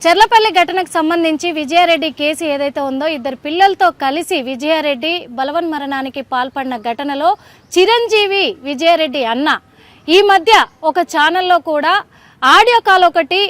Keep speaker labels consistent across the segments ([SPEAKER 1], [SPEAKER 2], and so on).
[SPEAKER 1] చెర్లపల్లి ఘటనకు సంబంధించి విజయారెడ్డి కేసు ఏదైతే ఉందో ఇద్దరు పిల్లలతో కలిసి విజయారెడ్డి బలవన్మరణానికి పాల్పడిన ఘటనలో చిరంజీవి విజయారెడ్డి అన్న ఈ మధ్య ఒక ఛానల్లో కూడా ఆడియో కాల్ ఒకటి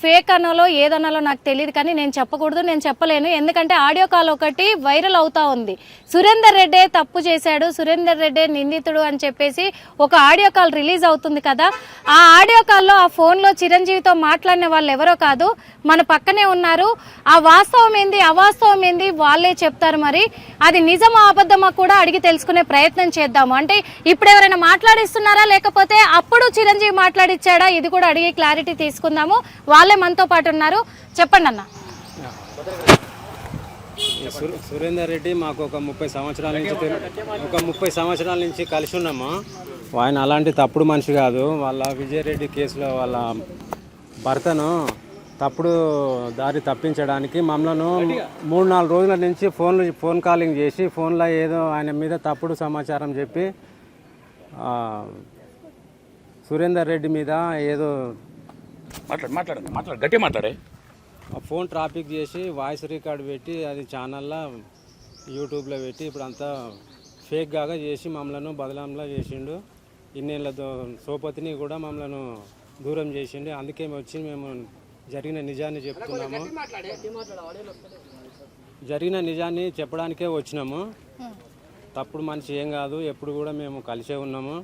[SPEAKER 1] ఫేక్ అనాలో ఏదనాలో నాకు తెలియదు, కానీ నేను చెప్పకూడదు, నేను చెప్పలేను. ఎందుకంటే ఆడియో కాల్ ఒకటి వైరల్ అవుతా ఉంది. సురేందర్ రెడ్డే తప్పు చేశాడు, సురేందర్ రెడ్డే నిందితుడు అని చెప్పేసి ఒక ఆడియో కాల్ రిలీజ్ అవుతుంది కదా. ఆ ఆడియో కాల్లో ఆ ఫోన్లో చిరంజీవితో మాట్లాడిన వాళ్ళు ఎవరో కాదు, మన పక్కనే ఉన్నారు. ఆ వాస్తవం ఏంది అవాస్తవం ఏంది వాళ్ళే చెప్తారు. మరి అది నిజమా అబద్ధమా కూడా అడిగి తెలుసుకునే ప్రయత్నం చేద్దాము. అంటే ఇప్పుడు ఎవరైనా మాట్లాడిస్తున్నారా లేకపోతే అప్పుడు చిరంజీవి మాట్లాడిచ్చాడా, ఇది కూడా అడిగి క్లారిటీ తీసుకుందాము. వాళ్ళే మనతో పాటు ఉన్నారు. చెప్పండి అన్న.
[SPEAKER 2] సురేందర్ రెడ్డి మాకు ఒక 30 సంవత్సరాల నుంచి కలిసి ఉన్నాము. ఆయన అలాంటి తప్పుడు మనిషి కాదు. వాళ్ళ విజయరెడ్డి కేసులో వాళ్ళ భర్తను తప్పుడు దారి తప్పించడానికి మమ్మల్ని 3-4 రోజుల నుంచి ఫోన్ కాలింగ్ చేసి ఫోన్లో ఏదో ఆయన మీద తప్పుడు సమాచారం చెప్పి సురేందర్ రెడ్డి మీద ఏదో
[SPEAKER 3] గట్టి మాట్లాడే
[SPEAKER 2] ఫోన్ ట్రాఫిక్ చేసి వాయిస్ రికార్డ్ పెట్టి అది ఛానల్లో యూట్యూబ్లో పెట్టి ఇప్పుడు అంతా ఫేక్గా చేసి మమ్మల్ని బదలాంలా చేసిండు. ఇన్నేళ్ళ సోపతిని కూడా మమ్మల్ని దూరం చేసిండు. అందుకే వచ్చి మేము జరిగిన నిజాన్ని చెప్తున్నాము. జరిగిన నిజాన్ని చెప్పడానికే వచ్చినాము. తప్పుడు మనిషి ఏం కాదు, ఎప్పుడు కూడా మేము కలిసే ఉన్నాము.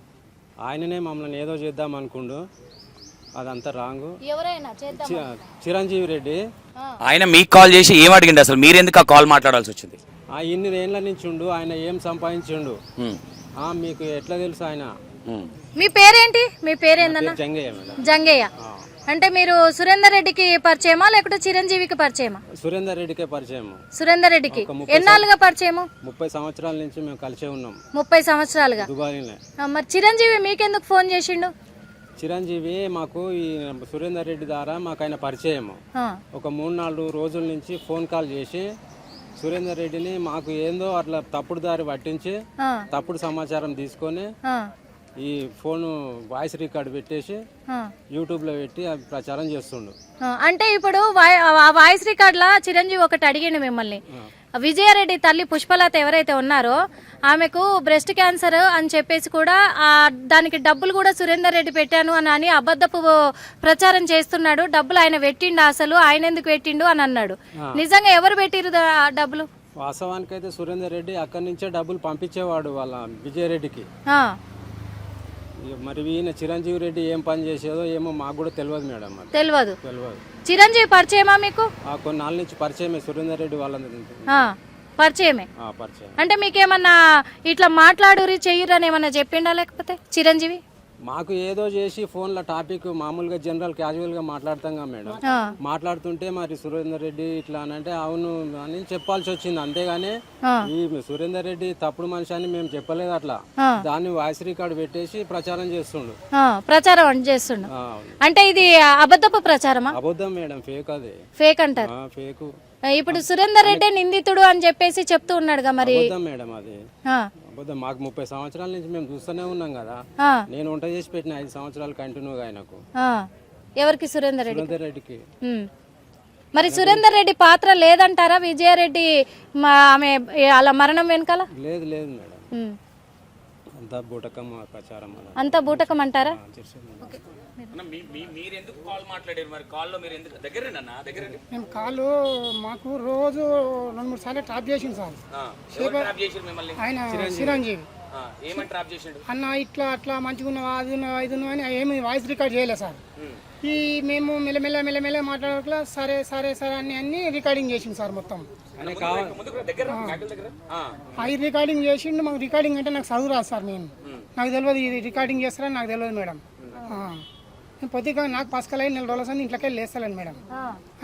[SPEAKER 2] ఆయననే మమ్మల్ని ఏదో చేద్దాం అనుకుండు, అదంతా రాంగు. చిరంజీవి రెడ్డి
[SPEAKER 3] ఆయన మీకు కాల్ చేసి ఏం అడిగిండు, అసలు మీరెందుకు ఆ కాల్ మాట్లాడాల్సి వచ్చింది?
[SPEAKER 2] ఇన్ని ఏళ్ళ నుంచి ఉండు, ఆయన ఏం సంపాదించిండు మీకు ఎట్లా తెలుసు? ఆయన
[SPEAKER 1] మీ పేరేంటి? మీ పేరేందన్న?
[SPEAKER 2] జంగయ్య మేడం.
[SPEAKER 1] జంగయ్య అంటే మీరు సురేందర్ రెడ్డికి పరిచయమా లేకపోతే చిరంజీవికి పరిచయమా?
[SPEAKER 2] సురేందర్ రెడ్డికే పరిచయం.
[SPEAKER 1] సురేందర్ రెడ్డికి ఎన్నాళ్ళుగా పరిచయము?
[SPEAKER 2] 30 సంవత్సరాల నుంచి మేము కలిసే ఉన్నాం.
[SPEAKER 1] 30 సంవత్సరాలుగా
[SPEAKER 2] దుబాయ్లోనే.
[SPEAKER 1] మరి చిరంజీవి మీకెందుకు ఫోన్ చేసిండు?
[SPEAKER 2] చిరంజీవి మాకు ఈ సురేందర్ రెడ్డి ద్వారా మాకు ఆయన పరిచయము. ఒక 3-4 రోజుల నుంచి ఫోన్ కాల్ చేసి సురేందర్ రెడ్డిని మాకు ఏందో అట్లా తప్పుడు దారి పట్టించి తప్పుడు సమాచారం తీసుకొని ఈ ఫోన్ వాయిస్ రికార్డ్ పెట్టేసి యూట్యూబ్ లో పెట్టి ప్రచారం చేస్తుండు.
[SPEAKER 1] అంటే ఇప్పుడు వాయిస్ రికార్డ్ లా చిరంజీవి ఒకటి అడిగిండు మిమ్మల్ని. విజయారెడ్డి తల్లి పుష్పలత ఎవరైతే ఉన్నారో ఆమెకు బ్రెస్ట్ క్యాన్సర్ అని చెప్పేసి కూడా దానికి డబ్బులు కూడా సురేందర్ రెడ్డి పెట్టాను అని అబద్ధపు ప్రచారం చేస్తున్నాడు. డబ్బులు ఆయన పెట్టిండు, అసలు ఆయన ఎందుకు పెట్టిండు అని అన్నాడు. నిజంగా ఎవరు పెట్టిరు డబ్బులు?
[SPEAKER 2] వాస్తవానికైతే సురేందర్ రెడ్డి అక్కడి నుంచే డబ్బులు పంపించేవాడు వాళ్ళ విజయరెడ్డికి. మరి ఈయన చిరంజీవి రెడ్డి ఏం పని చేసేదో ఏమో మాకు కూడా తెలియదు మేడం.
[SPEAKER 1] తెలియదు. చిరంజీవి పరిచయమా మీకు?
[SPEAKER 2] కొన్నాళ్ళ నుంచి పరిచయమే సురేందర్ రెడ్డి వాళ్ళ
[SPEAKER 1] పరిచయమే.
[SPEAKER 2] పరిచయం
[SPEAKER 1] అంటే మీకేమన్నా ఇట్లా మాట్లాడురి చెయ్యరు అని ఏమన్నా చెప్పిండా లేకపోతే చిరంజీవి?
[SPEAKER 2] మాకు ఏదో చేసి ఫోన్లో టాపిక్ మామూలుగా జనరల్ క్యాజువల్ గా మాట్లాడతాం మేడం. మాట్లాడుతుంటే మరి సురేందర్ రెడ్డి ఇట్లా అంటే అవును అని చెప్పాల్సి వచ్చింది. అంతేగాని ఈ సురేందర్ రెడ్డి తప్పుడు మనిషి అని మేము చెప్పలేదు. అట్లా దాన్ని వాయిస్ రికార్డు పెట్టేసి ప్రచారం చేస్తుండు.
[SPEAKER 1] ప్రచారం చేస్తుండు అంటే ఇది అబద్ధపు ప్రచారమా?
[SPEAKER 2] అబద్ధం మేడం, ఫేక్. అది
[SPEAKER 1] ఫేక్ అంటారు.
[SPEAKER 2] ఫేక్.
[SPEAKER 1] ఇప్పుడు సురేందర్ రెడ్డి నిందితుడు అని చెప్పేసి చెప్తూ ఉన్నాడుగా, మరి
[SPEAKER 2] మేడం అది అబద్ధం. మాకు 30 సంవత్సరాల నుంచి మేము చూస్తూనే ఉన్నాం కదా. నేను వంట చేసి పెట్టిన 5 సంవత్సరాలు కంటిన్యూగా ఆయనకు.
[SPEAKER 1] ఎవరికి? సురేందర్
[SPEAKER 2] రెడ్డికి.
[SPEAKER 1] మరి సురేందర్ రెడ్డి పాత్ర లేదంటారా విజయారెడ్డి ఆమె అలా మరణం వెనకాల?
[SPEAKER 2] లేదు లేదు మేడం, అంతా బూటకం ప్రచారం.
[SPEAKER 1] అంతా బూటకం అంటారా?
[SPEAKER 4] మేము కాళ్ళు మాకు రోజు 2-3 సార్లు ట్రాప్ చేసింది సార్. ఆయన చిరంజీవి అన్న ఇట్లా అట్లా మంచిగా ఉన్నావా, అది ఉన్నావా, ఇది ఉన్నావా అని ఏమి వాయిస్ రికార్డ్ చేయలేదు సార్. ఈ మేము మెల్లమెల్ల మాట్లాడట్లా సరే సరే సరే అన్ని రికార్డింగ్ చేసింది సార్. మొత్తం అవి రికార్డింగ్ చేసిండు. మాకు రికార్డింగ్ అంటే నాకు చదువు రాదు సార్. నాకు తెలియదు ఇది రికార్డింగ్ చేస్తారని నాకు తెలియదు మేడం. పొద్దుగా నాకు పసకలై 4 రోజుల సార్ ఇంట్లోకి వెళ్ళి లేస్తాను మేడం.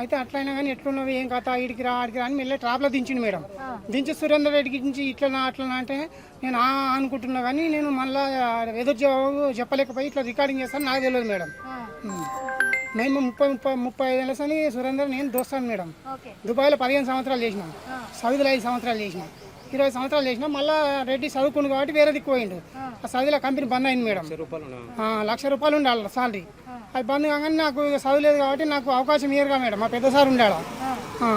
[SPEAKER 4] అయితే అట్లయినా కానీ ఎట్లున్నావు ఏం కథ ఇడికి రా ఆడికి రా అని మెల్లే ట్రాప్లో దించిండు మేడం. దించి సురేందర్ రెడ్డికి దించి ఇట్లనా అట్లనా అంటే నేను అనుకుంటున్నా కానీ నేను మళ్ళీ ఎదురు జవాబు చెప్పలేకపోయి ఇట్లా రికార్డింగ్ చేస్తాను నాకు తెలియదు మేడం. మేము 35 ఏళ్ళ సార్ సురేందర్ నేను దోస్తాను మేడం. దుబాయ్లో 15 సంవత్సరాలు చేసినాం, సౌదీలో 5 సంవత్సరాలు చేసినాం. 20 సంవత్సరాలు చేసినా మళ్ళీ రెడ్డి చదువుకుండు కాబట్టి వేరే దిక్కు పోయిండు. ఆ చదువులో కంపెనీ బంద్ అయింది మేడం. ₹1,00,000 ఉండాలి సాలరీ. అది బంద్ కాగానే నాకు చదువులేదు కాబట్టి నాకు అవకాశం ఇయ్యరుగా మేడం. మా పెద్ద సార్ ఉండాలి.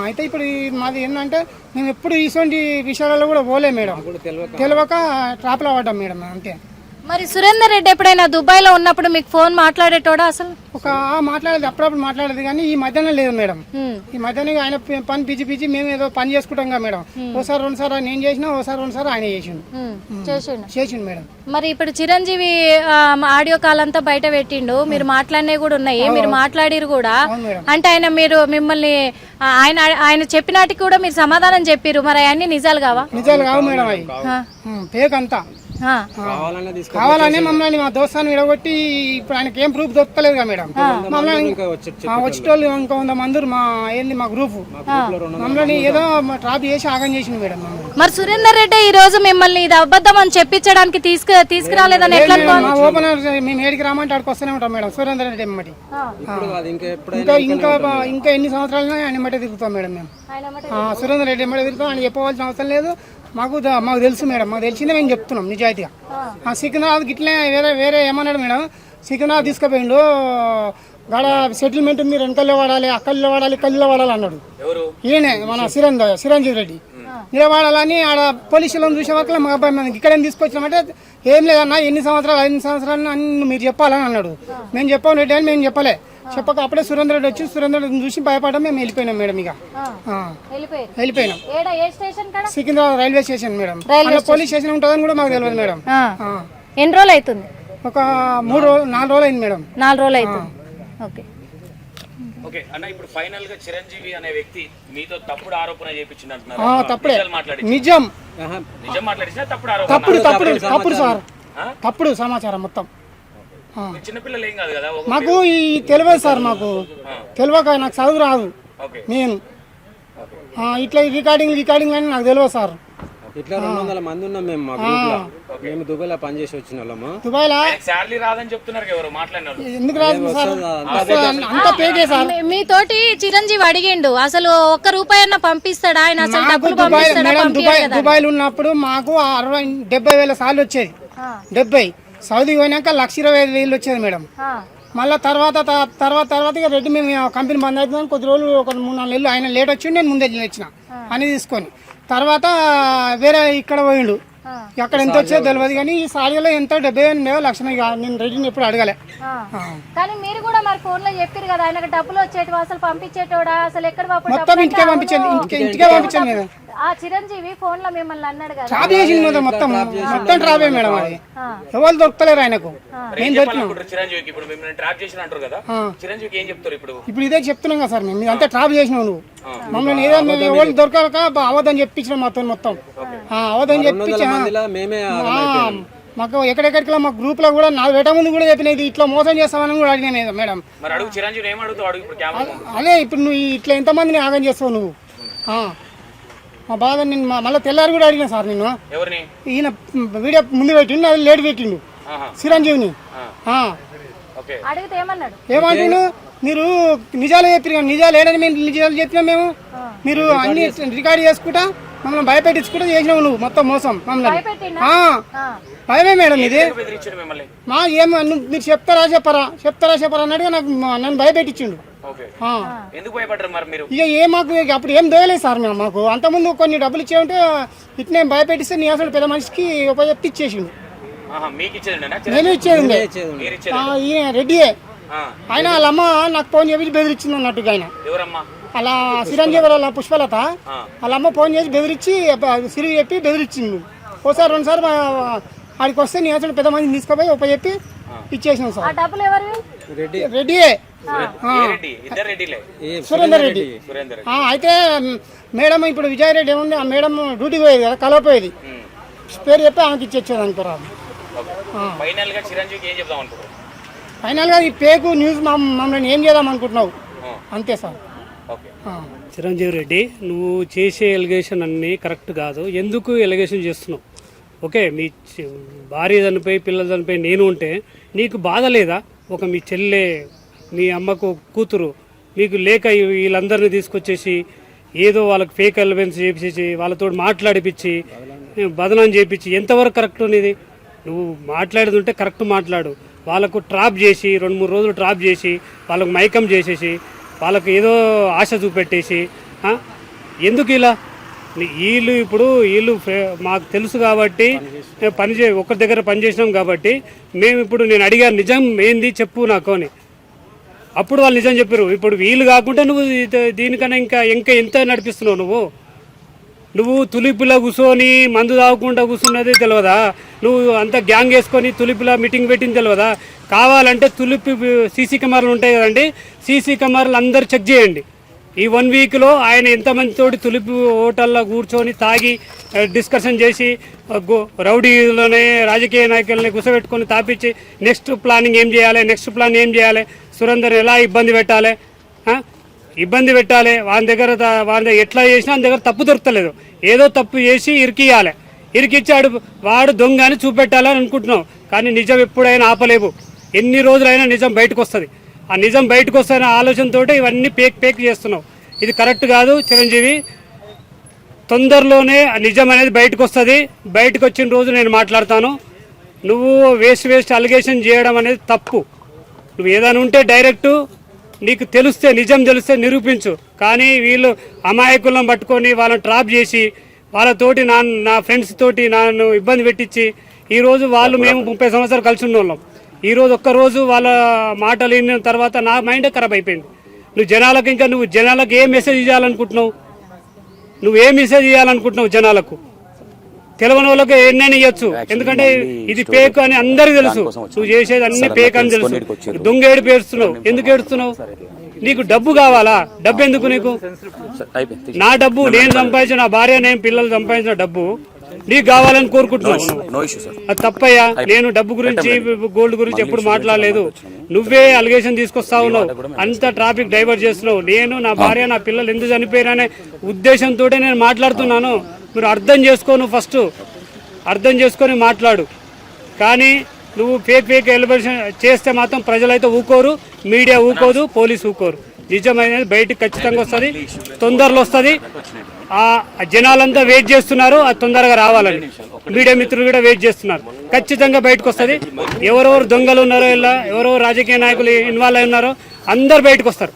[SPEAKER 4] అయితే ఇప్పుడు మాది ఏంటంటే మేము ఎప్పుడు ఇటువంటి విషయాలలో కూడా పోలే మేడం. తెలియక ట్రాప్లో పడ్డాం మేడం అంతే.
[SPEAKER 1] మరి సురేందర్ రెడ్డి ఎప్పుడైనా దుబాయ్లో ఉన్నప్పుడు మీకు ఫోన్ మాట్లాడేటోడా అసలు?
[SPEAKER 4] మాట్లాడేది అప్పుడప్పుడు మాట్లాడేది కానీ ఈ మధ్యన లేదు మేడం. ఈ మధ్యన ఆయన పని పిచ్చి మేము ఏదో పని చేసుకుంటాం కదా మేడం. ఓసారి 2 సార్లు నేను చేసినా, ఓసారి 2 సార్లు ఆయన చేసిండు మేడం.
[SPEAKER 1] మరి ఇప్పుడు చిరంజీవి ఆడియో కాల్ అంతా బయట పెట్టిండు, మీరు మాట్లాడినవి కూడా ఉన్నాయి, మీరు మాట్లాడిరు కూడా. అంటే ఆయన మిమ్మల్ని ఆయన చెప్పినాటికి కూడా మీరు సమాధానం చెప్పిరు, మరి అవన్నీ నిజాలు కావా?
[SPEAKER 4] నిజాలు కావు మేడం. అవి ఫేక్ అంతా. కావాలని మమ్మల్ని మా దోస్తాన్ని విడగొట్టి ఇప్పుడు ఆయనకి ఏం ప్రూఫ్ దొరకలేదు కదా మేడం. మమ్మల్ని వచ్చేటోళ్ళు ఇంకా 100 మంది మా గ్రూప్ మమ్మల్ని ఏదో ట్రాప్ చేసి ఆగం చేసింది మేడం.
[SPEAKER 1] మరి సురేందర్ రెడ్డి ఈ రోజు మిమ్మల్ని ఇది అబద్ధం అని చెప్పించడానికి తీసుకురాలేదని ఎట్లా?
[SPEAKER 4] ఓపెనర్ మేము ఏడికి రామంటే ఆడికి వస్తూనే ఉంటాం మేడం. సురేందర్ రెడ్డి ఎమ్మటి ఇంకా ఎన్ని సంవత్సరాలు ఆయన ఎమ్మటే తిరుగుతాం మేడం. మేము సురేందర్ రెడ్డి ఎమ్మటే తిరుగుతాం. ఆయన చెప్పవలసిన అవసరం లేదు. మాకు తెలుసు మేడం. మాకు తెలిసిందే మేము చెప్తున్నాం నిజాయితీగా. సికింద్రాబాద్ గిట్లే వేరే ఏమన్నాడు మేడం, సికింద్రాబాద్ తీసుకుపోయిండు, గాడ సెటిల్మెంట్ మీరు వెనకల్లో వాడాలి, అక్కల్లో వాడాలి, కల్లో వాడాలి అన్నాడు. ఈయనే మన చిరంజీవి రెడ్డి నిలబడాలని ఆడ పోలీసులను చూసే వరకు మా అబ్బాయి మనం ఇక్కడేం తీసుకొచ్చినామంటే ఏం లేదన్నా 5 సంవత్సరాలు అన్ని మీరు చెప్పాలని అన్నాడు. మేము చెప్పాం రెడ్డి అని మేము చెప్పలే. చెప్పక అప్పుడే సురేందర్ రెడ్డి వచ్చి సురేందర్ రెడ్డిని చూసి భయపడడం మేము వెళ్ళిపోయినాం మేడం. ఇక వెళ్ళిపోయినాం. Secunderabad railway station madam. Police station ఉంటుందని కూడా మాకు తెలియదు మేడం.
[SPEAKER 1] ఎన్ని రోజులు అవుతుంది?
[SPEAKER 4] ఒక 4 రోజులు అయింది మేడం.
[SPEAKER 1] 4 రోజులు అవుతుంది.
[SPEAKER 3] ఓకే అన్న, ఇప్పుడు ఫైనల్ గా చిరంజీవి అనే వ్యక్తి మీతో తప్పుడు ఆరోపణ చేయించింది అంటున్నారు.
[SPEAKER 4] తప్పుడే, నిజం
[SPEAKER 3] మాట్లాడినా తప్పుడు
[SPEAKER 4] తప్పుడు సార్, తప్పుడు సమాచారం మొత్తం.
[SPEAKER 3] చిన్నపిల్లలు ఏం కాదు కదా
[SPEAKER 4] మాకు ఈ తెలియదు సార్. మాకు తెలియక నాకు చదువు రాదు. నేను ఇట్లా రికార్డింగ్ అని నాకు తెలియదు సార్.
[SPEAKER 2] ఇట్లా 200 మంది ఉన్నాం మేము మా గ్రూప్ లో. మేము దుబాయ్లో పనిచేసి వచ్చిన వాళ్ళము.
[SPEAKER 3] దుబాయ్లో శాలరీ రాదని చెప్తున్నారు ఎవరు మాట్లాడినారు.
[SPEAKER 4] ఎందుకు రాదు సార్? అంత పేకే సార్.
[SPEAKER 1] మీతోటి చిరంజీవి అడిగిండు అసలు ₹1 అన్న పంపిస్తాడా ఆయన? అసలు డబ్బులు పంపిస్తాడా?
[SPEAKER 4] దుబాయ్లో ఉన్నప్పుడు మాకు 70 వేల సార్లు వచ్చేది. 70 సౌదీ పోయినాక 1,20,000 వచ్చేది మేడం. మళ్ళీ తర్వాత ఇక రెడ్డి మేము కంపెనీ బంద్ అవుతుందని కొద్ది రోజులు ఒక 3-4 నెలలు ఆయన లేట్ వచ్చి నేను ముందే వచ్చిన అని తీసుకొని తర్వాత వేరే ఇక్కడ పోయిండు. అక్కడ ఎంత వచ్చేది తెలియదు కానీ ఈ సాడీలో ఎంత 70,000 లక్షలు. నేను రెడ్డిని ఎప్పుడు అడగలే.
[SPEAKER 1] కానీ మీరు కూడా మరి ఫోన్ లో చెప్పారు కదా ఆయనకు డబ్బులు వచ్చేటివి, అసలు పంపించేటోడా? అసలు ఎక్కడ
[SPEAKER 4] మొత్తం ఇంటికే పంపించాను. ఇంటికే పంపించాను నేను.
[SPEAKER 1] ఆ చిరంజీవి ఫోన్ లో మిమ్మల్ని అన్నాడు కదా,
[SPEAKER 4] ట్రాప్ చేసింది మొత్తం ట్రాపే మేడం. అది ఎవరు దొరకలేరు ఆయనకు. నేను ఇప్పుడు ఇదే చెప్తున్నాం కదా సార్. మేము అంతా ట్రాప్ చేసినావు నువ్వు మమ్మల్ని. ఏదో ఎవరు దొరకక అవద్దని చెప్పించిన మొత్తం అవద్దని చెప్పించా. మాకు ఎక్కడెక్కడికి మా గ్రూప్ లో కూడా 4 వేట ముందు కూడా చెప్పినది ఇట్లా మోసం చేస్తామని కూడా అడిగినా మేడం. అదే ఇప్పుడు నువ్వు ఇట్లా ఎంతమందిని ఆగం చేస్తావు నువ్వు? మా బాధ నేను మళ్ళీ తెల్లారి కూడా అడిగిన సార్. నేను ఈయన వీడియో ముందు పెట్టిండు, అది లేట్ పెట్టిండు చిరంజీవిని. ఏమంటుండు? మీరు నిజాలు చెప్పిన నిజాలు ఏడని మేము నిజాలు చెప్పినాం మేము. మీరు అన్ని రికార్డ్ చేసుకుంటా మమ్మల్ని భయపెట్టించుకుంటా చేసినావు నువ్వు మొత్తం మోసం మమ్మల్ని. భయమే మేడం ఇది. మా ఏమో మీరు చెప్తారా చెప్పరా అన్నట్టుగా నన్ను భయపెట్టించిండు. ఇక మాకు అప్పుడు ఏం దోయలేదు సార్. మేము మాకు అంతకుముందు కొన్ని డబ్బులు ఇచ్చేయంటే ఇట్నే భయపెట్టిస్తే నీ అసలు పెద్ద మనిషికి ఉపయోగ ఇచ్చేసిండు. నేను ఇచ్చేది ఈయన రెడ్డియే. ఆయన వాళ్ళ అమ్మ నాకు ఫోన్ చేసి బెదిరించింది అన్నట్టుగా. ఆయన అలా చిరంజీవి వాళ్ళ పుష్పలత వాళ్ళ అమ్మ ఫోన్ చేసి బెదిరించి సిరిగి చెప్పి బెదిరించింది. ఒకసారి 2 సార్లు ఆడికి వస్తే నీ అసలు పెద్ద మందిని తీసుకుపోయి ఉపయోగ ఇచ్చేసినాం సార్. రెడ్డియే, సురేందర్ రెడ్డి. అయితే మేడం ఇప్పుడు విజయ్ రెడ్డి ఏముంది, ఆ మేడం డ్యూటీకి పోయేది కదా, కలవపోయేది. పేరు చెప్పి ఆమెకి ఇచ్చేది అనుకోరాదు. ఫైనల్ గా ఈ పేకు న్యూస్ మమ్మల్ని ఏం చేద్దాం అనుకుంటున్నావు అంతే సార్.
[SPEAKER 5] చిరంజీవి రెడ్డి, నువ్వు చేసే ఎలిగేషన్ అన్నీ కరెక్ట్ కాదు. ఎందుకు ఎలిగేషన్ చేస్తున్నావు? ఓకే, మీ భార్య చనిపోయి పిల్లలు చనిపోయి నేను ఉంటే నీకు బాధ లేదా? ఒక మీ చెల్లె, మీ అమ్మకు కూతురు మీకు లేక వీళ్ళందరినీ తీసుకొచ్చేసి ఏదో వాళ్ళకి ఫేక్ ఎలిమెంట్స్ చేపించి వాళ్ళతో మాట్లాడిపించి బదనాం చేపించి ఎంతవరకు కరెక్ట్ ఇది? నువ్వు మాట్లాడేది ఉంటే కరెక్ట్ మాట్లాడు. వాళ్ళకు ట్రాప్ చేసి 2-3 రోజులు ట్రాప్ చేసి వాళ్ళకు మైకం చేసేసి వాళ్ళకు ఏదో ఆశ చూపెట్టేసి ఎందుకు ఇలా? వీళ్ళు మాకు తెలుసు కాబట్టి ఒకరి దగ్గర పనిచేసినాం కాబట్టి మేము ఇప్పుడు నేను అడిగాను నిజం ఏంది చెప్పు నాకు అని. అప్పుడు వాళ్ళు నిజం చెప్పారు. ఇప్పుడు వీళ్ళు కాకుండా నువ్వు దీనికన్నా ఇంకా ఎంత నడిపిస్తున్నావు నువ్వు తులిపిలా కూర్చొని మందు తాగకుండా కూర్చున్నది తెలియదా? నువ్వు అంతా గ్యాంగ్ వేసుకొని తులిపిలా మీటింగ్ పెట్టింది తెలియదా? కావాలంటే తులిపి సీసీ కెమెరాలు ఉంటాయి కదండి, సీసీ కెమెరాలు అందరు చెక్ చేయండి. ఈ 1 వీక్లో ఆయన ఎంతమందితోటి తులిపి హోటల్లో కూర్చొని తాగి డిస్కషన్ చేసి రౌడీలోనే రాజకీయ నాయకులని కూర్చోబెట్టుకొని తాపించి నెక్స్ట్ ప్లాన్ ఏం చేయాలి, సురేందర్ ఎలా ఇబ్బంది పెట్టాలి వాని దగ్గర ఎట్లా చేసినా వాని దగ్గర తప్పు దొరకలేదు. ఏదో తప్పు చేసి ఇరికిచ్చాడు వాడు దొంగ అని చూపెట్టాలని అనుకుంటున్నావు. కానీ నిజం ఎప్పుడైనా ఆపలేవు. ఎన్ని రోజులైనా నిజం బయటకు వస్తుంది. ఆ నిజం బయటకు వస్తున్న ఆలోచనతో ఇవన్నీ పేక్ చేస్తున్నావు. ఇది కరెక్ట్ కాదు చిరంజీవి. తొందరలోనే నిజం అనేది బయటకు వస్తుంది. బయటకు వచ్చిన రోజు నేను మాట్లాడతాను. నువ్వు వేస్ట్ అలిగేషన్ చేయడం అనేది తప్పు. నువ్వు ఏదైనా ఉంటే డైరెక్ట్ నీకు నిజం తెలిస్తే నిరూపించు. కానీ వీళ్ళు అమాయకులను పట్టుకొని వాళ్ళని ట్రాప్ చేసి వాళ్ళతోటి నా ఫ్రెండ్స్ తోటి నన్ను ఇబ్బంది పెట్టించి ఈరోజు మేము 30 సంవత్సరాలు కలిసి ఉన్న వాళ్ళం. ఈరోజు ఒక్కరోజు వాళ్ళ మాటలు విన్న తర్వాత నా మైండే ఖరాబ్ అయిపోయింది. నువ్వు జనాలకు ఏ మెసేజ్ ఇవ్వాలనుకుంటున్నావు? జనాలకు తెలవని వాళ్ళకి ఎన్నైనా ఇవ్వచ్చు. ఎందుకంటే ఇది పేక్ అని అందరికీ తెలుసు. నువ్వు చేసేది అన్ని పేక్ అని తెలుసు. దొంగ ఏడుపు ఏడుస్తున్నావు. ఎందుకు ఏడుస్తున్నావు? నీకు డబ్బు కావాలా? డబ్బు ఎందుకు నీకు? నా డబ్బు నేను సంపాదించిన, నా భార్య నేను పిల్లలు సంపాదించిన డబ్బు నీకు కావాలని కోరుకుంటున్నావు. అది తప్పయ్యా. నేను డబ్బు గురించి గోల్డ్ గురించి ఎప్పుడు మాట్లాడలేదు. నువ్వే అలిగేషన్ తీసుకొస్తా ఉన్నావు. అంత ట్రాఫిక్ డైవర్ట్ చేస్తున్నావు. నేను నా భార్య నా పిల్లలు ఎందుకు చనిపోయారనే ఉద్దేశంతో నేను మాట్లాడుతున్నాను. మీరు అర్థం చేసుకొని మాట్లాడు. కానీ నువ్వు ఫేక్ ఎలిబరేషన్ చేస్తే మాత్రం ప్రజలైతే ఊకోరు, మీడియా ఊకోదు, పోలీసు ఊకోరు. నిజమైనది బయటకు ఖచ్చితంగా వస్తుంది. తొందరలో వస్తుంది. ఆ జనాలంతా వెయిట్ చేస్తున్నారు. అది తొందరగా రావాలని మీడియా మిత్రులు కూడా వెయిట్ చేస్తున్నారు. ఖచ్చితంగా బయటకు వస్తుంది. ఎవరెవరు దొంగలు ఉన్నారో, ఎవరెవరు రాజకీయ నాయకులు ఇన్వాల్వ్ అయి ఉన్నారో అందరు బయటకు వస్తారు.